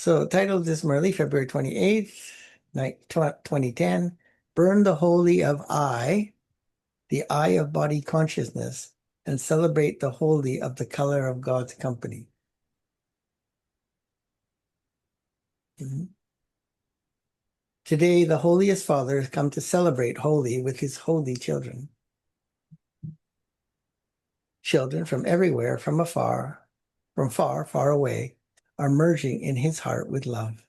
So title of this Murli, February 28th, 2010, Burn the Holy of I, the eye of body consciousness, and celebrate the holy of the color of God's company. Today, the holiest Father has come to celebrate holy with his holy children. Children from everywhere, from afar, from far, far away, are merging in his heart with love.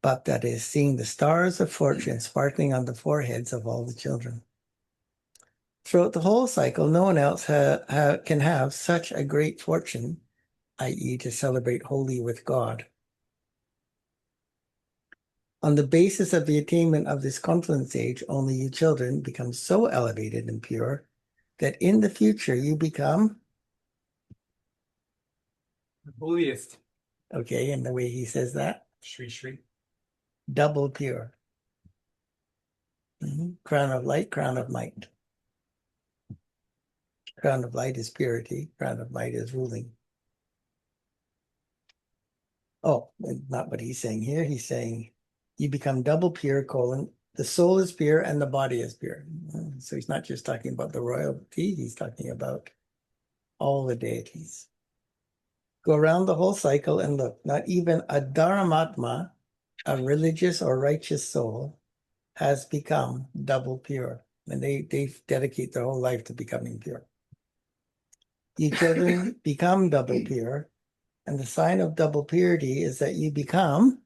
But that is seeing the stars of fortune sparkling on the foreheads of all the children. Throughout the whole cycle, no one else can have such a great fortune, i.e. to celebrate holy with God. On the basis of the attainment of this confluence age, only you children become so elevated and pure that in the future you become the holiest. Okay, and the way he says that? Shri Shri. Double pure. Crown of light, crown of might. Crown of light is purity. Crown of might is ruling. Oh, not what he's saying here. He's saying you become double pure, the soul is pure and the body is pure. So he's not just talking about the royalty, he's talking about all the deities. Go around the whole cycle and look, not even a Dharmatma, a religious or righteous soul, has become double pure. And they dedicate their whole life to becoming pure. You children become double pure. And the sign of double purity is that you become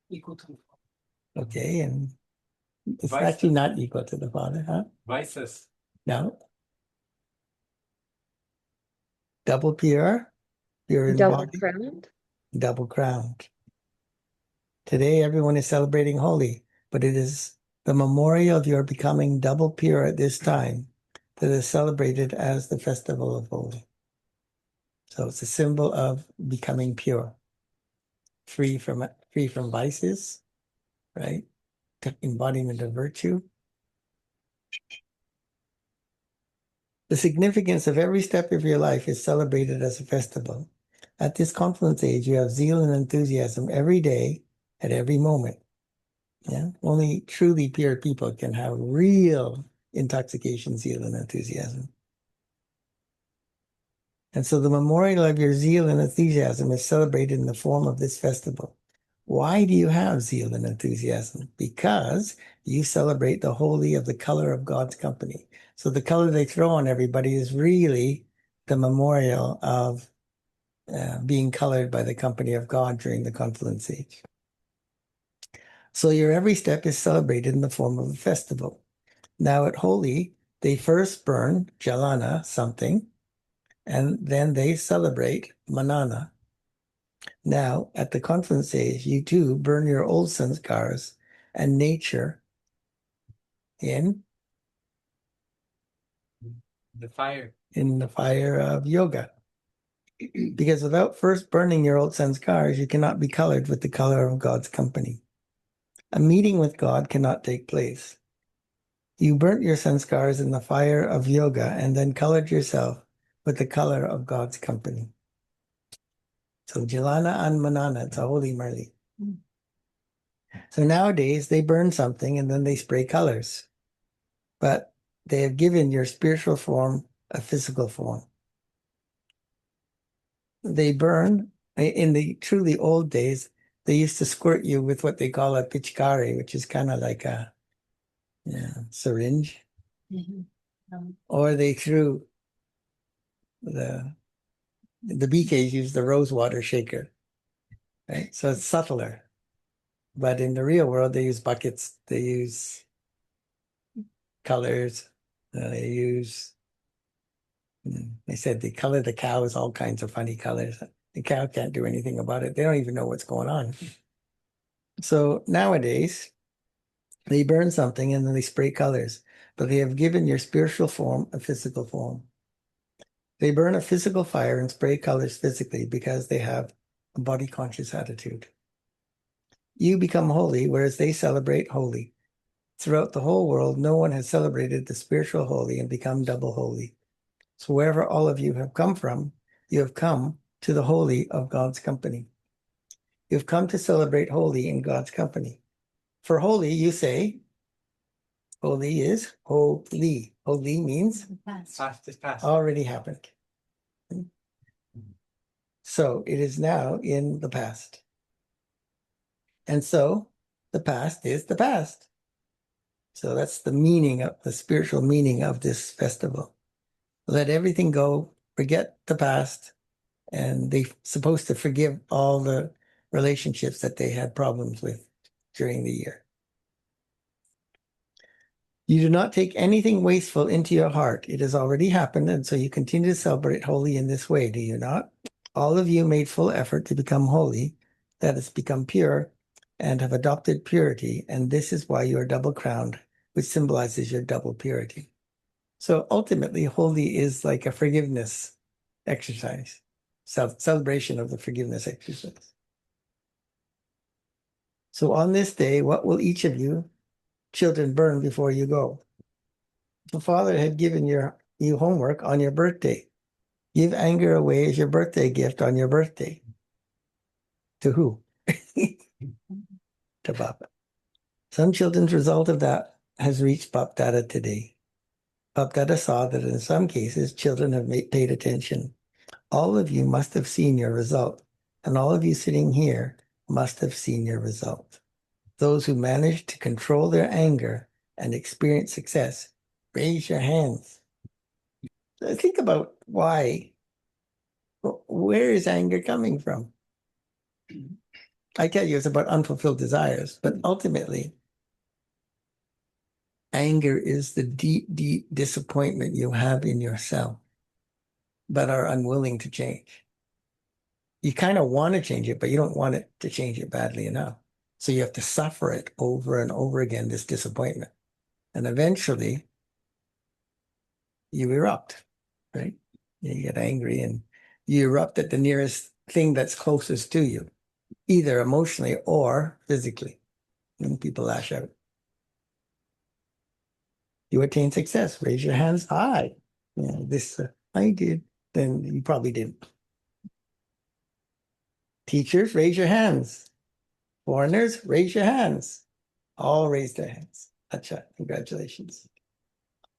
equal to the Father. Okay, and it's Vices. actually not equal to the Father, huh? Vices. No. Double pure, pure in Double body, crowned. double crowned. Today, everyone is celebrating holy, but it is the memorial of your becoming double pure at this time that is celebrated as the festival of holy. So it's a symbol of becoming pure, free from vices, right? Embodiment of virtue. The significance of every step of your life is celebrated as a festival. At this confluence age, you have zeal and enthusiasm every day, at every moment. Yeah, only truly pure people can have real intoxication, zeal, and enthusiasm. And so the memorial of your zeal and enthusiasm is celebrated in the form of this festival. Why do you have zeal and enthusiasm? Because you celebrate the holy of the color of God's company. So the color they throw on everybody is really the memorial of being colored by the company of God during the confluence age. So your every step is celebrated in the form of a festival. Now at Holi, they first burn jalana, something, and then they celebrate manana. Now, at the confluence age, you too burn your old sanskars and nature in the fire. In the fire of yoga. Because without first burning your old sanskars, you cannot be colored with the color of God's company. A meeting with God cannot take place. You burnt your sanskars in the fire of yoga and then colored yourself with the color of God's company. So Jalana and Manana, it's a holy Murli. So nowadays they burn something and then they spray colors. But they have given your spiritual form a physical form. They burn, in the truly old days, they used to squirt you with what they call a pichkari, which is kind of like a syringe. Or they threw the BKs use the rose water shaker, right? So it's subtler. But in the real world, they use buckets, they use colors, they said they color the cows all kinds of funny colors. The cow can't do anything about it. They don't even know what's going on. So nowadays, they burn something and then they spray colors, but they have given your spiritual form a physical form. They burn a physical fire and spray colors physically because they have a body conscious attitude. You become holy, whereas they celebrate holy. Throughout the whole world, no one has celebrated the spiritual holy and become double holy. So wherever all of you have come from, you have come to the holy of God's company. You've come to celebrate holy in God's company. For holy, you say, holy is holy. Holy means Past is past. already happened. So it is now in the past. And so the past is the past. So that's the meaning of the spiritual meaning of this festival. Let everything go, forget the past, and they're supposed to forgive all the relationships that they had problems with during the year. You do not take anything wasteful into your heart. It has already happened, and so you continue to celebrate holy in this way, do you not? All of you made full effort to become holy, that is, become pure, and have adopted purity, and this is why you are double crowned, which symbolizes your double purity. So ultimately, holy is like a forgiveness exercise, celebration of the forgiveness exercise. So on this day, what will each of you children burn before you go? The Father had given you homework on your birthday. Give anger away as your birthday gift on your birthday. To who? To Papa. Some children's result of that has reached Bap Dada today. Bap Dada saw that in some cases, children have paid attention. All of you must have seen your result, and all of you sitting here must have seen your result. Those who managed to control their anger and experience success, raise your hands. Think about why. Where is anger coming from? I tell you, it's about unfulfilled desires, but ultimately, anger is the deep, deep disappointment you have in yourself, but are unwilling to change. You kind of want to change it, but you don't want it to change it badly enough. So you have to suffer it over and over again, this disappointment. And eventually, you erupt, right? You get angry and you erupt at the nearest thing that's closest to you, either emotionally or physically. And people lash out. You attain success. Raise your hands high. Yeah, this I did. Then you probably didn't. Teachers, raise your hands. Foreigners, raise your hands. All raise their hands. Acha, congratulations.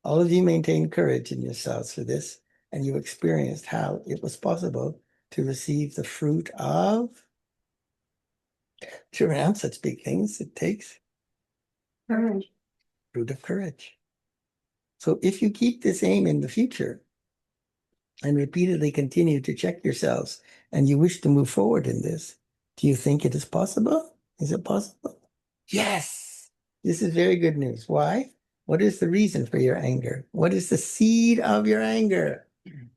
All of you maintained courage in yourselves for this, and you experienced how it was possible to receive the fruit of, to renounce such big things, it takes Courage. fruit of courage. So if you keep this aim in the future and repeatedly continue to check yourselves and you wish to move forward in this, do you think it is possible? Is it possible? Yes. This is very good news. Why? What is the reason for your anger? What is the seed of your anger?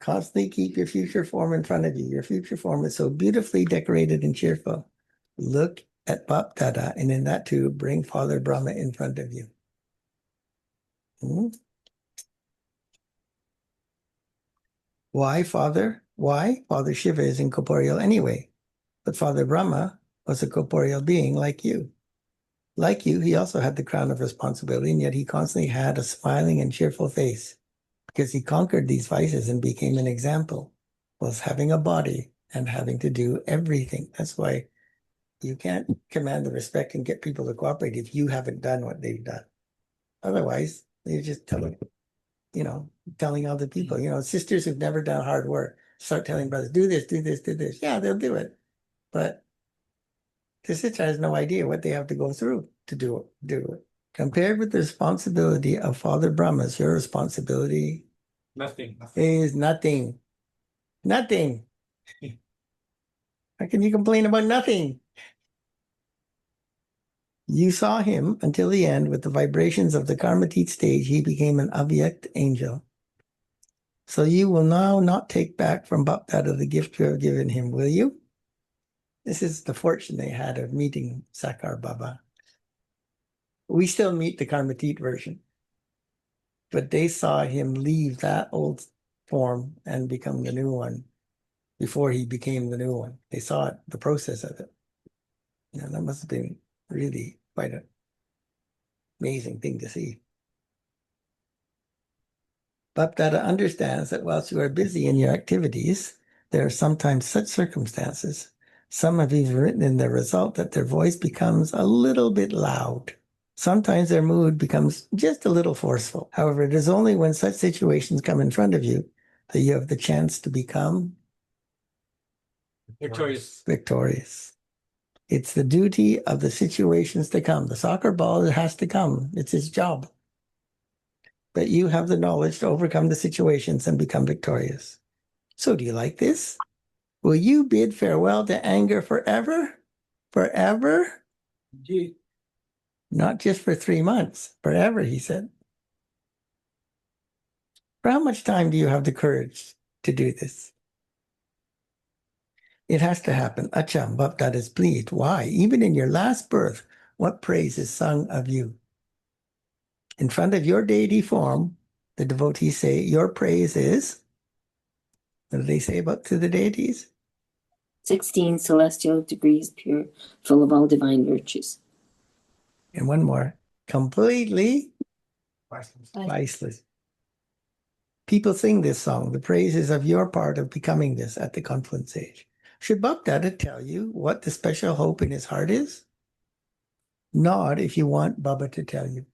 Constantly keep your future form in front of you. Your future form is so beautifully decorated and cheerful. Look at Bap Dada, and in that too, bring Father Brahma in front of you. Hmm? Why, Father? Why? Father Shiva is incorporeal anyway, but Father Brahma was a corporeal being like you. Like you, he also had the crown of responsibility, and yet he constantly had a smiling and cheerful face because he conquered these vices and became an example, was having a body and having to do everything. That's why you can't command the respect and get people to cooperate if you haven't done what they've done. Otherwise, they're just telling other people, sisters who've never done hard work, start telling brothers, do this, do this, do this. Yeah, they'll do it. But the sister has no idea what they have to go through to do it. Compared with the responsibility of Father Brahmas, your responsibility Nothing. is nothing. Nothing. How can you complain about nothing? You saw him until the end with the vibrations of the Karmatit stage. He became an Avyakt angel. So you will now not take back from Bap Dada the gift you have given him, will you? This is the fortune they had of meeting Sakar Baba. We still meet the Karmatit version, but they saw him leave that old form and become the new one before he became the new one. They saw it, the process of it. That must have been really quite an amazing thing to see. Bap Dada understands that whilst you are busy in your activities, There are sometimes such circumstances. Some have even written in their result that their voice becomes a little bit loud. Sometimes their mood becomes just a little forceful. However, it is only when such situations come in front of you that you have the chance to become Victorious. victorious. It's the duty of the situations to come. The soccer ball has to come. It's his job. But you have the knowledge to overcome the situations and become victorious. So do you like this? Will you bid farewell to anger forever? Forever? Indeed. Not just for 3 months, forever, he said. For how much time do you have the courage to do this? It has to happen. Acham, Bhakta is pleased. Why? Even in your last birth, what praise is sung of you? In front of your deity form, the devotees say, your praise is, what do they say about to the deities? 16 celestial degrees pure, full of all divine virtues. And one more, completely Priceless. priceless. People sing this song, the praises of your part of becoming this at the confluence age. Should Bhakta tell you what the special hope in his heart is? Nod if you want Baba to tell you.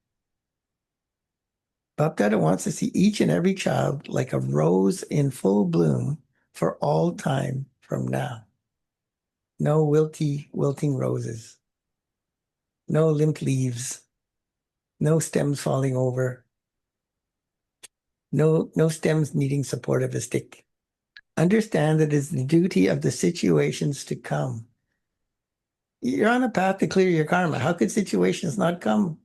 Bhakta wants to see each and every child like a rose in full bloom for all time from now. No wilting roses. No limp leaves. No stems falling over. No stems needing support of a stick. Understand that it is the duty of the situations to come. You're on a path to clear your karma. How could situations not come?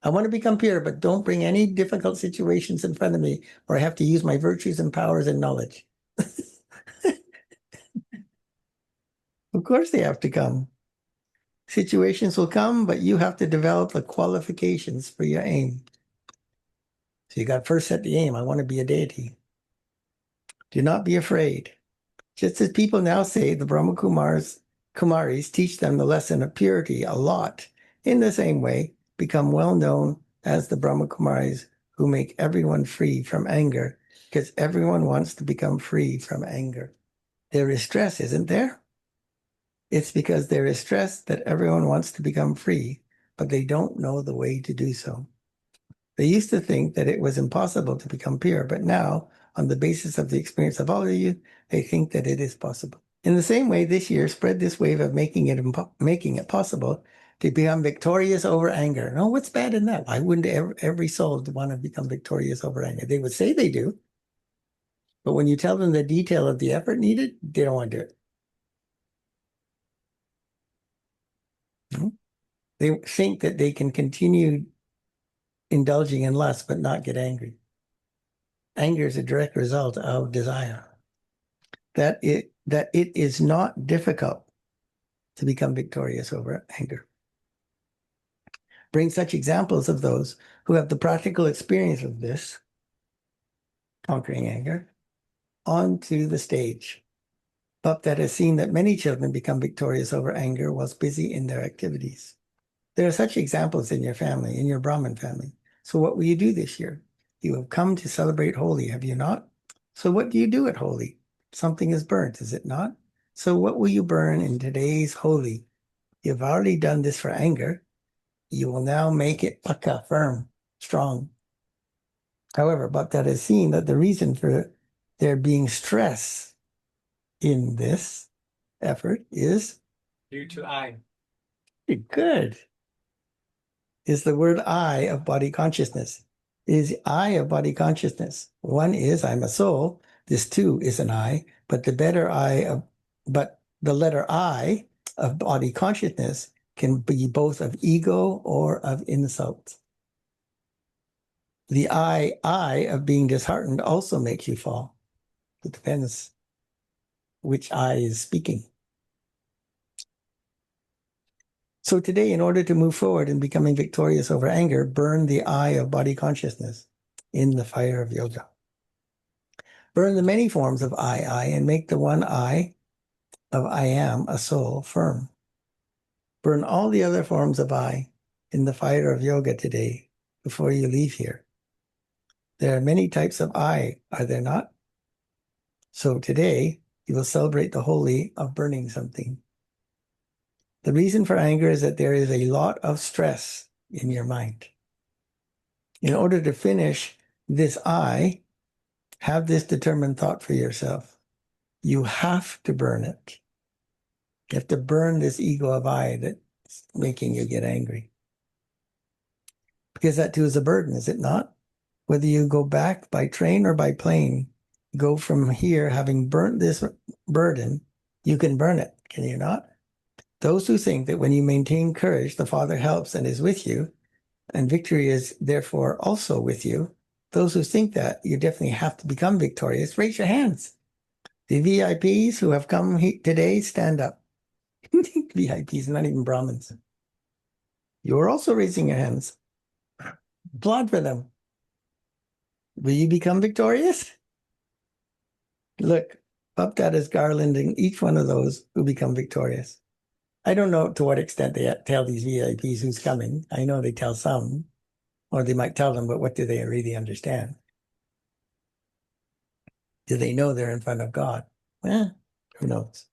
I want to become pure, but don't bring any difficult situations in front of me or I have to use my virtues and powers and knowledge. Of course they have to come. Situations will come, but you have to develop the qualifications for your aim. So you got to first set the aim. I want to be a deity. Do not be afraid. Just as people now say the Brahma Kumaris teach them the lesson of purity a lot, in the same way, become well known as the Brahma Kumaris who make everyone free from anger, because everyone wants to become free from anger. There is stress, isn't there? It's because there is stress that everyone wants to become free, but they don't know the way to do so. They used to think that it was impossible to become pure, but now, on the basis of the experience of all of you, they think that it is possible. In the same way, this year, spread this wave of making it possible to become victorious over anger. No, what's bad in that? Why wouldn't every soul want to become victorious over anger? They would say they do, but when you tell them the detail of the effort needed, they don't want to do it. They think that they can continue indulging in lust but not get angry. Anger is a direct result of desire. That it is not difficult to become victorious over anger. Bring such examples of those who have the practical experience of this, conquering anger, onto the stage. Bhakta has seen that many children become victorious over anger whilst busy in their activities. There are such examples in your family, in your Brahmin family. So what will you do this year? You have come to celebrate Holi, have you not? So what do you do at Holi? Something is burnt, is it not? So what will you burn in today's Holi? You've already done this for anger. You will now make it pakka, firm, strong. However, Bhakta has seen that the reason for there being stress in this effort is Due to I. good. Is the word I of body consciousness. Is I of body consciousness. One is I'm a soul. This too is an I, but the letter I of body consciousness can be both of ego or of insult. The I of being disheartened also makes you fall. It depends which I is speaking. So today, in order to move forward in becoming victorious over anger, burn the I of body consciousness in the fire of yoga. Burn the many forms of I, and make the one I of I am, a soul, firm. Burn all the other forms of I in the fire of yoga today before you leave here. There are many types of I, are there not? So today, you will celebrate the holy of burning something. The reason for anger is that there is a lot of stress in your mind. In order to finish this I, have this determined thought for yourself. You have to burn it. You have to burn this ego of I that's making you get angry. Because that too is a burden, is it not? Whether you go back by train or by plane, go from here having burnt this burden, you can burn it, can you not? Those who think that when you maintain courage, the Father helps and is with you, and victory is therefore also with you, those who think that you definitely have to become victorious, raise your hands. The VIPs who have come today, stand up. VIPs, not even Brahmins. You're also raising your hands. Applaud for them. Will you become victorious? Look, Baptad is garlanding each one of those who become victorious. I don't know to what extent they tell these VIPs who's coming. I know they tell some, or they might tell them, but what do they really understand? Do they know they're in front of God? Who knows?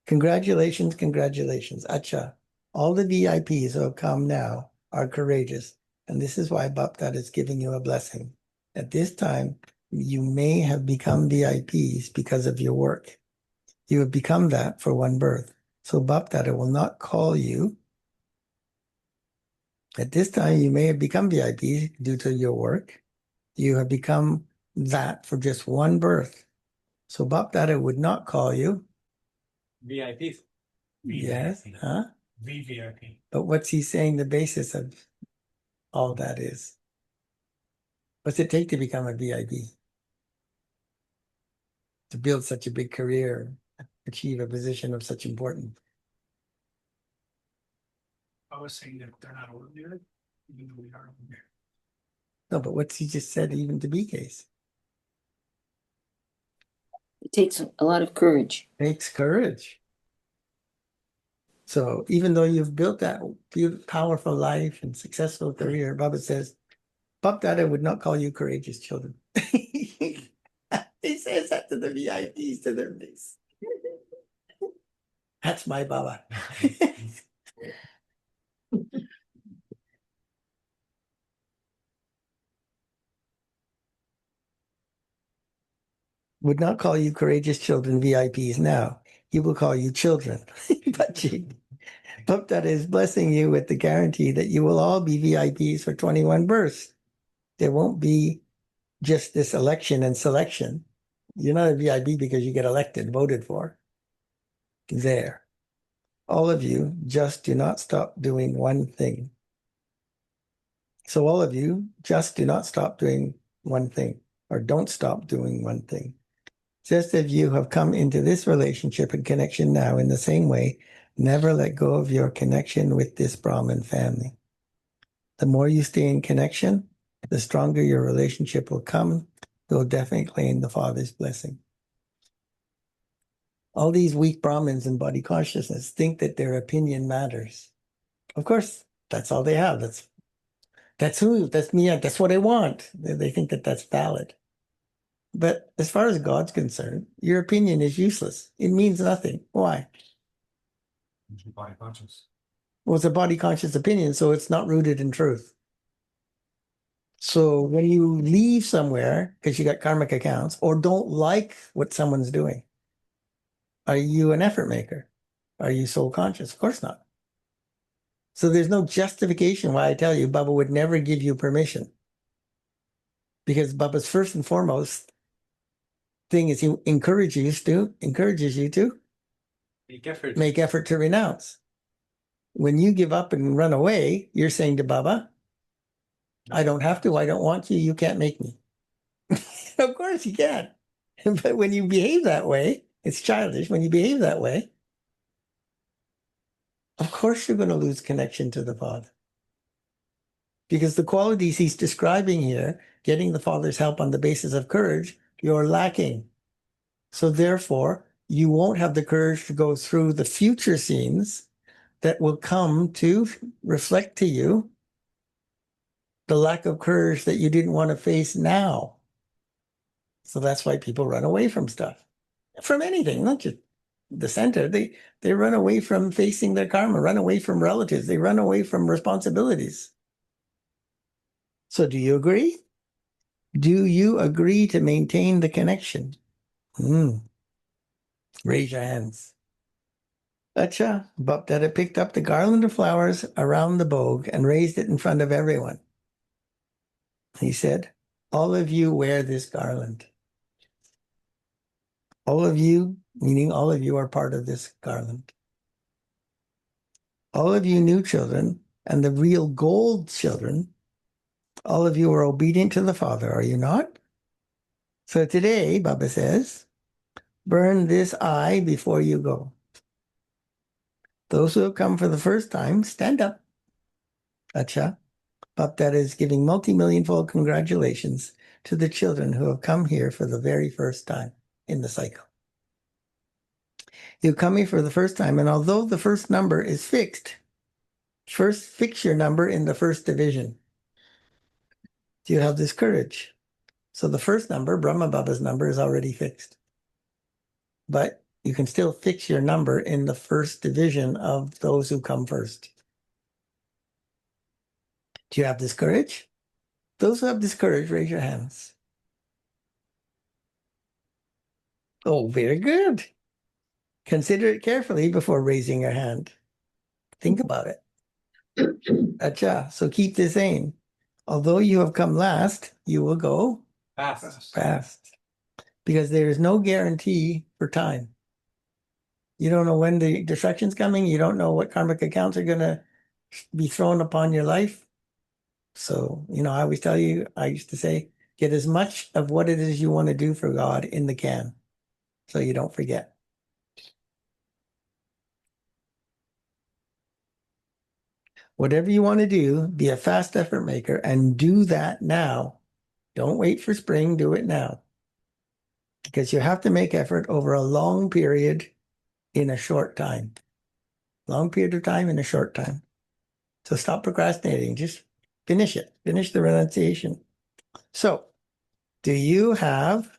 Congratulations, congratulations. Acha. All the VIPs who have come now are courageous. And this is why Baptad is giving you a blessing. At this time, you may have become VIPs because of your work. You have become that for one birth. So Baptad will not call you. At this time, you may have become VIPs due to your work. You have become that for just one birth. So Baptad would not call you. VIPs. Yes, huh? VVIP. But what's he saying the basis of all that is? What's it take to become a VIP? To build such a big career, achieve a position of such importance. I was saying that they're not ordinary, even though we are ordinary. No, but what's he just said even to be case? It takes a lot of courage. Takes courage. So even though you've built that beautiful, powerful life and successful career, Baba says, Baptad would not call you courageous children. He says that to the VIPs to their face. That's my Baba. Would not call you courageous children VIPs now. He will call you children. Baptad is blessing you with the guarantee that you will all be VIPs for 21 births. There won't be just this election and selection. You're not a VIP because you get elected, voted for. There. All of you just do not stop doing one thing. So all of you just do not stop doing one thing, or don't stop doing one thing. Just as you have come into this relationship and connection now in the same way, never let go of your connection with this Brahmin family. The more you stay in connection, the stronger your relationship will come. You'll definitely claim the Father's blessing. All these weak Brahmins in body consciousness think that their opinion matters. Of course, that's all they have. That's me, that's what I want. They think that that's valid. But as far as God's concerned, your opinion is useless. It means nothing. Why? It's your body conscious. Well, it's a body conscious opinion, so it's not rooted in truth. So when you leave somewhere because you got karmic accounts or don't like what someone's doing, are you an effort maker? Are you soul conscious? Of course not. So there's no justification why I tell you Baba would never give you permission. Because Baba's first and foremost thing is he encourages you to make effort to renounce. When you give up and run away, you're saying to Baba, I don't have to, I don't want you can't make me. Of course you can. But when you behave that way, it's childish. When you behave that way, of course you're going to lose connection to the Father. Because the qualities he's describing here, getting the Father's help on the basis of courage, you're lacking. So therefore, you won't have the courage to go through the future scenes that will come to reflect to you the lack of courage that you didn't want to face now. So that's why people run away from stuff. from anything, not just the center. They run away from facing their karma, run away from relatives, they run away from responsibilities. So do you agree? Do you agree to maintain the connection? Raise your hands. Acha, Bapdada picked up the garland of flowers around the bogue and raised it in front of everyone. He said, all of you wear this garland. All of you, meaning all of you, are part of this garland. All of you new children and the real gold children, all of you are obedient to the Father, are you not? So today, Baba says, burn this eye before you go. Those who have come for the first time, stand up. Acha. Bapdada is giving multi-million-fold congratulations to the children who have come here for the very first time in the cycle. You come here for the first time, and although the first number is fixed, first fix your number in the first division. Do you have this courage? So the first number, Brahma Baba's number, is already fixed. But you can still fix your number in the first division of those who come first. Do you have this courage? Those who have this courage, raise your hands. Oh, very good. Consider it carefully before raising your hand. Think about it. Acha, so keep this aim. Although you have come last, you will go fast. Because there is no guarantee for time. You don't know when the destruction's coming. You don't know what karmic accounts are going to be thrown upon your life. So, I always tell you, I used to say, get as much of what it is you want to do for God in the can, so you don't forget. Whatever you want to do, be a fast effort maker and do that now. Don't wait for spring, do it now. Because you have to make effort over a long period in a short time. Long period of time in a short time. So stop procrastinating. Just finish it. Finish the renunciation. So, do you have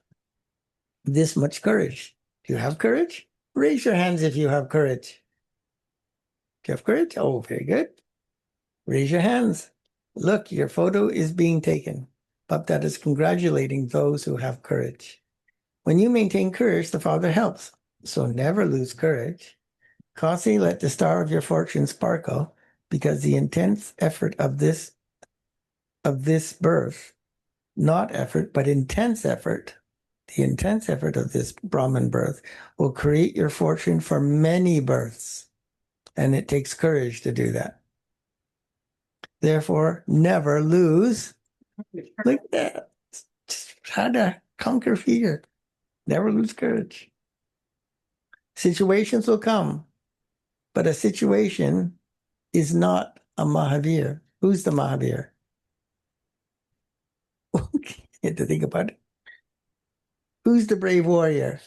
this much courage? Do you have courage? Raise your hands if you have courage. Do you have courage? Oh, very good. Raise your hands. Look, your photo is being taken. Bapdada is congratulating those who have courage. When you maintain courage, the Father helps. So never lose courage. Constantly let the star of your fortune sparkle, because the intense effort of this birth, not effort, but intense effort, the intense effort of this Brahman birth will create your fortune for many births. And it takes courage to do that. Therefore, never lose. Look at that. Just how to conquer fear. Never lose courage. Situations will come, but a situation is not a Mahavir. Who's the Mahavir? You have to think about it. Who's the brave warrior?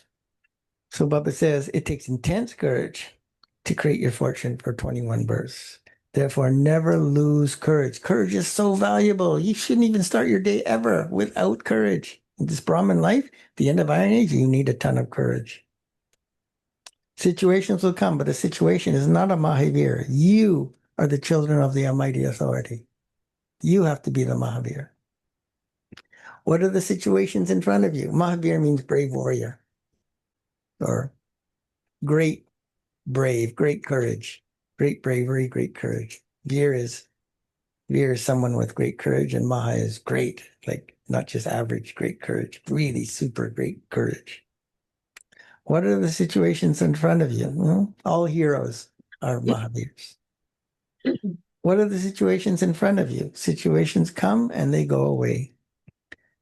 So Baba says it takes intense courage to create your fortune for 21 births. Therefore, never lose courage. Courage is so valuable. You shouldn't even start your day ever without courage. In this Brahmin life, the end of Iron Age, you need a ton of courage. Situations will come, but a situation is not a Mahavir. You are the children of the Almighty Authority. You have to be the Mahavir. What are the situations in front of you? Mahavir means brave warrior, or great brave, great courage, great bravery, great courage. Veer is someone with great courage, and Maha is great, like not just average great courage, really super great courage. What are the situations in front of you? Well, all heroes are Mahavirs. What are the situations in front of you? Situations come and they go away.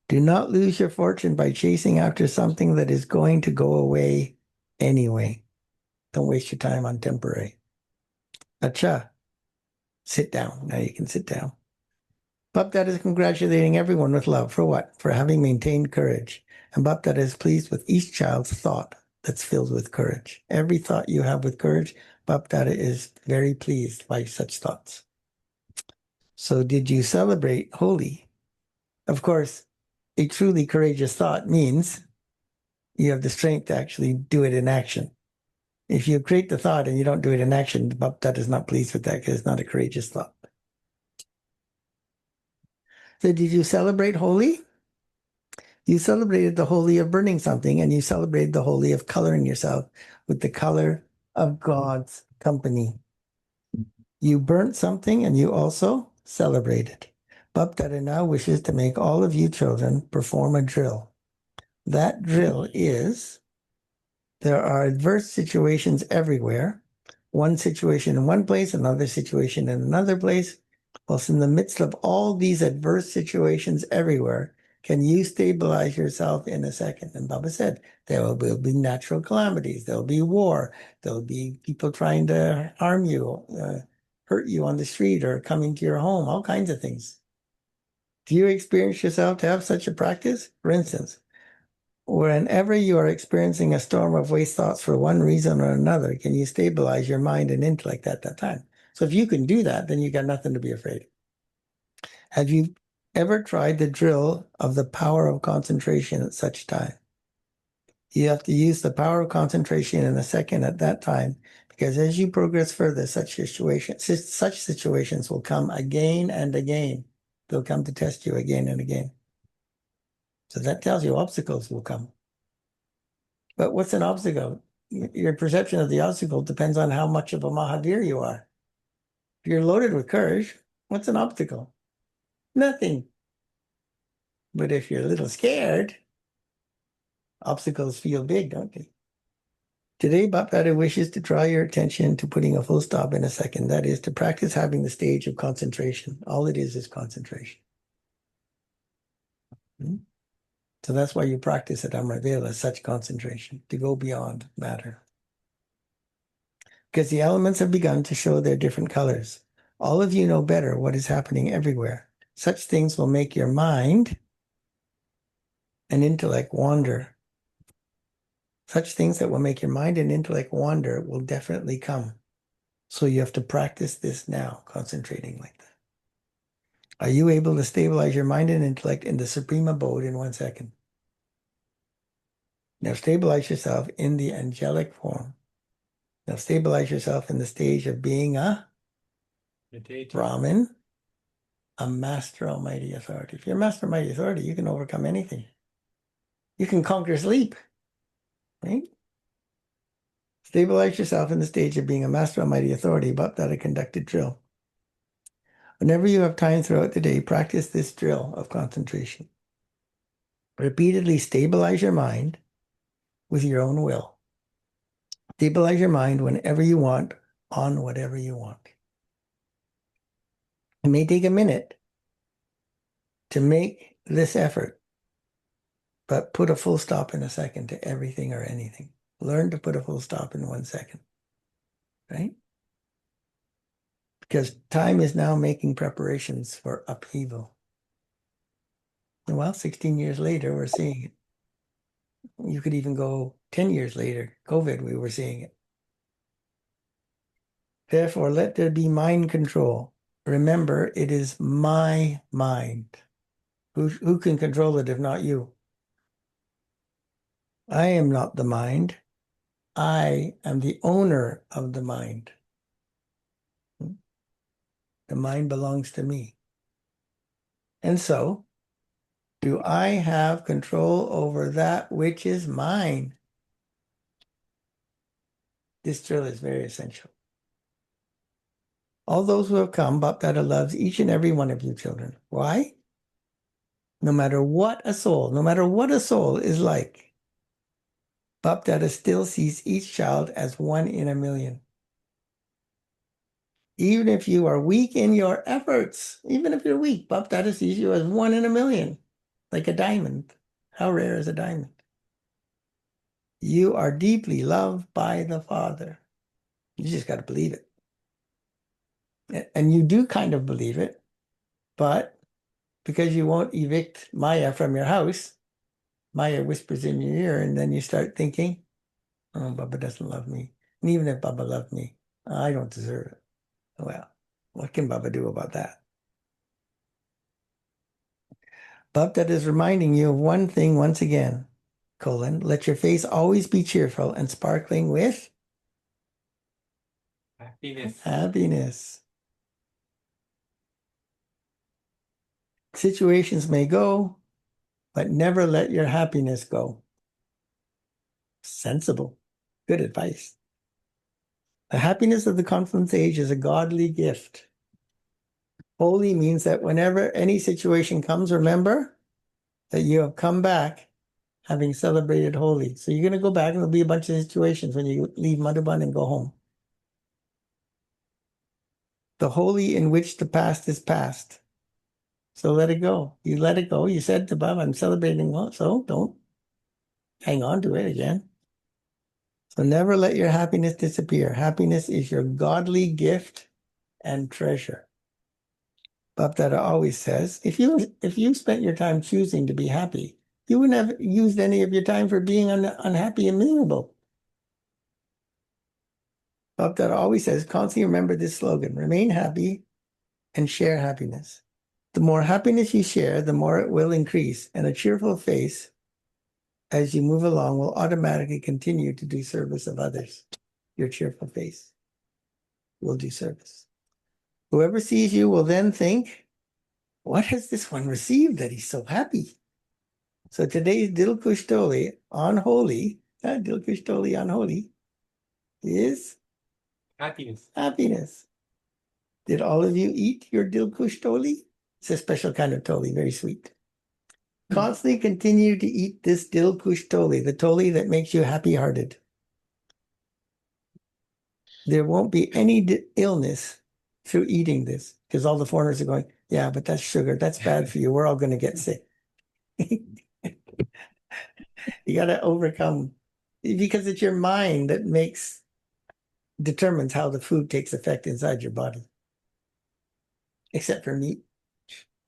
Do not lose your fortune by chasing after something that is going to go away anyway. Don't waste your time on temporary. Acha, sit down. Now you can sit down. Bapdada is congratulating everyone with love. For what? For having maintained courage. And Bapdada is pleased with each child's thought that's filled with courage. Every thought you have with courage, Bapdada is very pleased by such thoughts. So did you celebrate Holi? Of course, a truly courageous thought means you have the strength to actually do it in action. If you create the thought and you don't do it in action, Bap Dada is not pleased with that because it's not a courageous thought. So did you celebrate Holi? You celebrated the Holi of burning something, and you celebrated the Holi of coloring yourself with the color of God's company. You burnt something and you also celebrated. Bap Dada now wishes to make all of you children perform a drill. That drill is, there are adverse situations everywhere. One situation in one place, another situation in another place. Whilst in the midst of all these adverse situations everywhere, can you stabilize yourself in a second? And Baba said, there will be natural calamities. There'll be war. There'll be people trying to harm you, hurt you on the street or coming to your home, all kinds of things. Do you experience yourself to have such a practice? For instance, whenever you are experiencing a storm of waste thoughts for one reason or another, can you stabilize your mind and intellect at that time? So if you can do that, then you got nothing to be afraid of. Have you ever tried the drill of the power of concentration at such time? You have to use the power of concentration in a second at that time, because as you progress further, such situations will come again and again. They'll come to test you again and again. So that tells you obstacles will come. But what's an obstacle? Your perception of the obstacle depends on how much of a Mahavir you are. If you're loaded with courage, what's an obstacle? Nothing. But if you're a little scared, obstacles feel big, don't they? Today, Bap Dada wishes to draw your attention to putting a full stop in a second. That is to practice having the stage of concentration. All it is concentration. So that's why you practice at Amravela, such concentration, to go beyond matter. Because the elements have begun to show their different colors. All of you know better what is happening everywhere. Such things will make your mind and intellect wander. Such things that will make your mind and intellect wander will definitely come. So you have to practice this now, concentrating like that. Are you able to stabilize your mind and intellect in the supreme abode in 1 second? Now stabilize yourself in the angelic form. Now stabilize yourself in the stage of being a Brahmin, a master almighty authority. If you're a master almighty authority, you can overcome anything. You can conquer sleep, right? Stabilize yourself in the stage of being a master almighty authority, but that a conducted drill. Whenever you have time throughout the day, practice this drill of concentration. Repeatedly stabilize your mind with your own will. Stabilize your mind whenever you want, on whatever you want. It may take a minute to make this effort, but put a full stop in a second to everything or anything. Learn to put a full stop in 1 second, right? Because time is now making preparations for upheaval. And well, 16 years later, we're seeing it. You could even go 10 years later, COVID, we were seeing it. Therefore, let there be mind control. Remember, it is my mind. Who can control it if not you? I am not the mind. I am the owner of the mind. The mind belongs to me. And so, do I have control over that which is mine? This drill is very essential. All those who have come, Bap Dada loves each and every one of you children. Why? No matter what a soul is like, Bap Dada still sees each child as one in a million. Even if you are weak in your efforts, even if you're weak, Bap Dada sees you as one in a million, like a diamond. How rare is a diamond? You are deeply loved by the Father. You just got to believe it. And you do kind of believe it, but because you won't evict Maya from your house, Maya whispers in your ear, and then you start thinking, oh, Baba doesn't love me. And even if Baba loved me, I don't deserve it. Well, what can Baba do about that? Baba is reminding you of one thing once again. let your face always be cheerful and sparkling with Happiness. happiness. Situations may go, but never let your happiness go. Sensible. Good advice. The happiness of the confluence age is a godly gift. Holy means that whenever any situation comes, remember that you have come back having celebrated holy. So you're going to go back and there'll be a bunch of situations when you leave Madhuban and go home. The holy in which the past is past. So let it go. You let it go. You said to Bob, I'm celebrating, so don't hang on to it again. So never let your happiness disappear. Happiness is your godly gift and treasure. Bapdada always says, if you spent your time choosing to be happy, you wouldn't have used any of your time for being unhappy and miserable. Bapdada always says, constantly remember this slogan, remain happy and share happiness. The more happiness you share, the more it will increase, and a cheerful face as you move along will automatically continue to do service of others. Your cheerful face will do service. Whoever sees you will then think, what has this one received that he's so happy? So today's Dil Kushtoli on Holy, Dil Kushtoli on Holy is Happiness. happiness. Did all of you eat your Dil Kushtoli? It's a special kind of toli, very sweet. Constantly continue to eat this Dil Kush toli, the toli that makes you happy-hearted. There won't be any illness through eating this, because all the foreigners are going, yeah, but that's sugar. That's bad for you. We're all going to get sick. You got to overcome, because it's your mind that determines how the food takes effect inside your body. Except for meat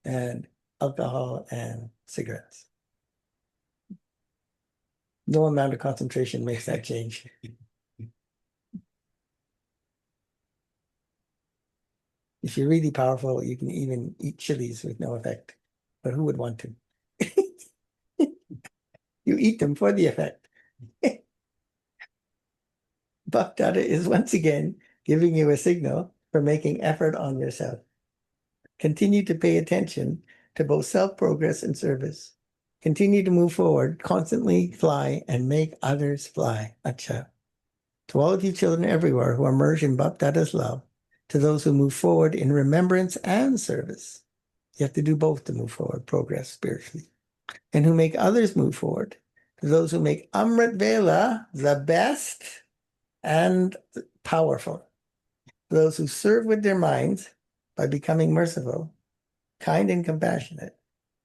and alcohol and cigarettes. No amount of concentration makes that change. If you're really powerful, you can even eat chilies with no effect. But who would want to? You eat them for the effect. Bhaktada is once again giving you a signal for making effort on yourself. Continue to pay attention to both self-progress and service. Continue to move forward, constantly fly, and make others fly. Acha. To all of you children everywhere who are merged in Bhakdada's love, to those who move forward in remembrance and service. You have to do both to move forward, progress spiritually. And who make others move forward. To those who make Amrit Vela the best and powerful. To those who serve with their minds by becoming merciful, kind and compassionate,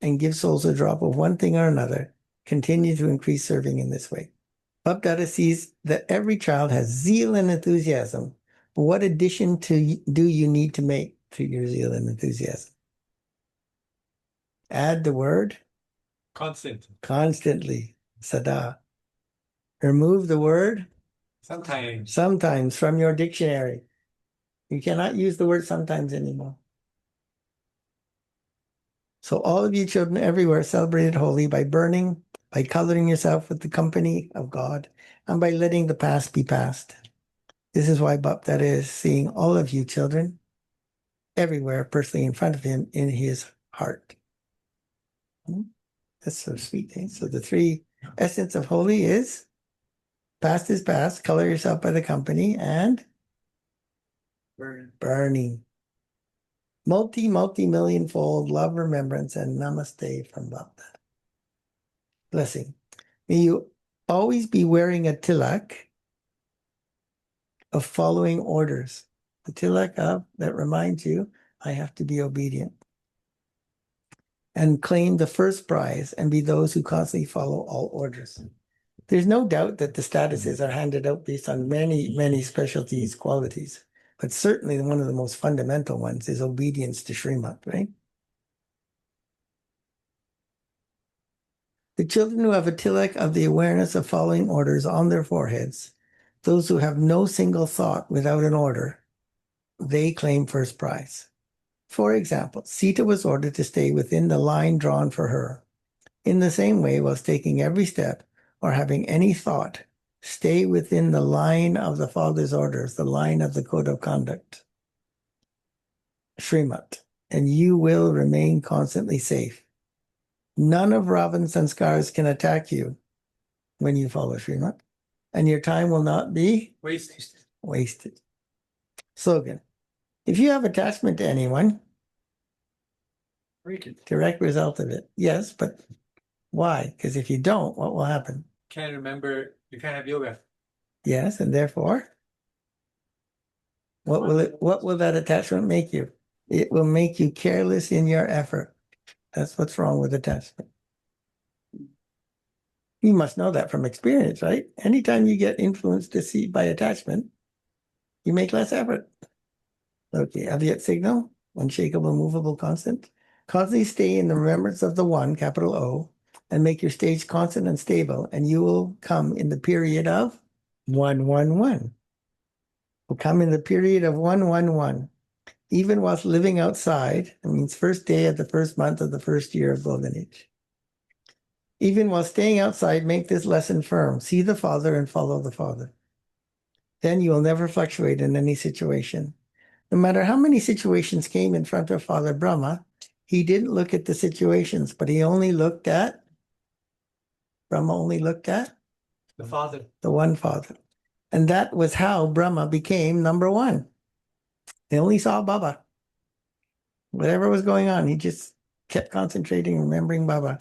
and give souls a drop of one thing or another, continue to increase serving in this way. Bhakdada sees that every child has zeal and enthusiasm. What addition do you need to make to your zeal and enthusiasm? Add the word Constant. constantly, sada. Remove the word sometimes from your dictionary. You cannot use the word sometimes anymore. So all of you children everywhere celebrated holy by burning, by coloring yourself with the company of God, and by letting the past be past. This is why Bapdada is seeing all of you children everywhere, personally in front of him in his heart. That's so sweet. Eh? So the three essence of holy is past is past, color yourself by the company, and burning. Multi-million-fold love, remembrance, and namaste from Bapdada. Blessing. May you always be wearing a tilak of following orders. The tilak that reminds you, I have to be obedient. And claim the first prize and be those who constantly follow all orders. There's no doubt that the statuses are handed out based on many specialties, qualities. But certainly one of the most fundamental ones is obedience to Srimad, right? The children who have a tilak of the awareness of following orders on their foreheads, those who have no single thought without an order, they claim first prize. For example, Sita was ordered to stay within the line drawn for her. In the same way, whilst taking every step, or having any thought, stay within the line of the Father's orders, the line of the code of conduct, Srimat, and you will remain constantly safe. None of Ravan's sanskars can attack you when you follow Srimat, and your time will not be wasted. Slogan. If you have attachment to anyone, Break it. direct result of it. Yes, but why? Because if you don't, what will happen? Can't remember, you can't have yoga. Yes, and therefore, what will that attachment make you? It will make you careless in your effort. That's what's wrong with attachment. You must know that from experience, right? Anytime you get influenced deceived by attachment, you make less effort. Okay, Avyakt signal, unshakable, movable, constant. Constantly stay in the remembrance of the one, capital O, and make your stage constant and stable, and you will come in the period of 111. Will come in the period of 111. Even whilst living outside, it means first day of the first month of the first year of Golden Age. Even while staying outside, make this lesson firm. See the Father and follow the Father. Then you will never fluctuate in any situation. No matter how many situations came in front of Father Brahma, he didn't look at the situations, but he only looked at, Brahma only looked at The Father. the one Father. And that was how Brahma became number one. They only saw Baba. Whatever was going on, he just kept concentrating, remembering Baba.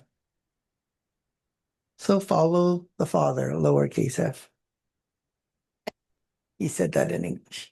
So follow the Father, lowercase f. He said that in English.